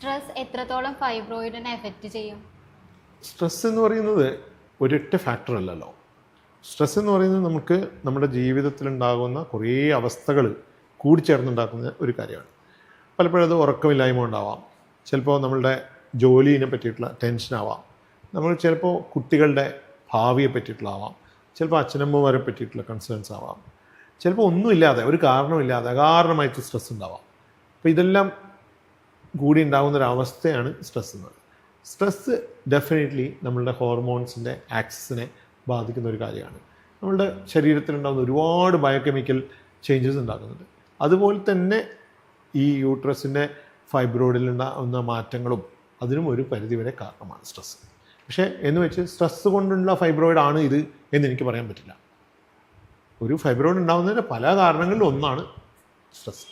Stress എത്രത്തോളം ഫൈബ്രോയിഡിനെ effect ചെയ്യും? Stress എന്ന് പറയുന്നത് ഒരൊറ്റ ഫാക്ടർ അല്ലല്ലോ. സ്ട്രെസ് എന്ന് പറയുന്നത് നമുക്ക് നമ്മുടെ ജീവിതത്തിലുണ്ടാകുന്ന കുറേ അവസ്ഥകൾ കൂടിച്ചേർന്നുണ്ടാക്കുന്ന ഒരു കാര്യമാണ്. പലപ്പോഴും അത് ഉറക്കമില്ലായ്മ ഉണ്ടാവാം, ചിലപ്പോൾ നമ്മളുടെ ജോലിയെ പറ്റിയിട്ടുള്ള ടെൻഷനാവാം, നമ്മൾ ചിലപ്പോൾ കുട്ടികളുടെ ഭാവിയെ പറ്റിയിട്ടുള്ളതാവാം, ചിലപ്പോൾ അച്ഛനമ്മമാരെ പറ്റിയിട്ടുള്ള കൺസേൺസ് ആവാം, ചിലപ്പോൾ ഒന്നുമില്ലാതെ ഒരു കാരണമില്ലാതെ അകാരണമായിട്ട് സ്ട്രെസ് ഉണ്ടാവാം. അപ്പോൾ ഇതെല്ലാം കൂടി ഉണ്ടാകുന്നൊരവസ്ഥയാണ് സ്ട്രെസ് എന്നത്. സ്ട്രെസ്സ് ഡെഫിനറ്റ്ലി നമ്മളുടെ ഹോർമോൺസിൻ്റെ ആക്സിസിനെ ബാധിക്കുന്ന ഒരു കാര്യമാണ്. നമ്മളുടെ ശരീരത്തിലുണ്ടാകുന്ന ഒരുപാട് ബയോകെമിക്കൽ ചേഞ്ചസ് ഉണ്ടാക്കുന്നുണ്ട്. അതുപോലെ തന്നെ ഈ യൂട്രസിൻ്റെ ഫൈബ്രോയിഡിലുണ്ടാകുന്ന മാറ്റങ്ങളും അതിനും ഒരു പരിധിവരെ കാരണമാണ് സ്ട്രെസ്സ്. പക്ഷേ എന്ന് വെച്ച് സ്ട്രെസ്സ് കൊണ്ടുള്ള ഫൈബ്രോയിഡ് ആണ് ഇത് എന്നെനിക്ക് പറയാൻ പറ്റില്ല. ഒരു ഫൈബ്രോയിഡ് ഉണ്ടാകുന്നതിൻ്റെ പല കാരണങ്ങളിലും ഒന്നാണ് സ്ട്രെസ്.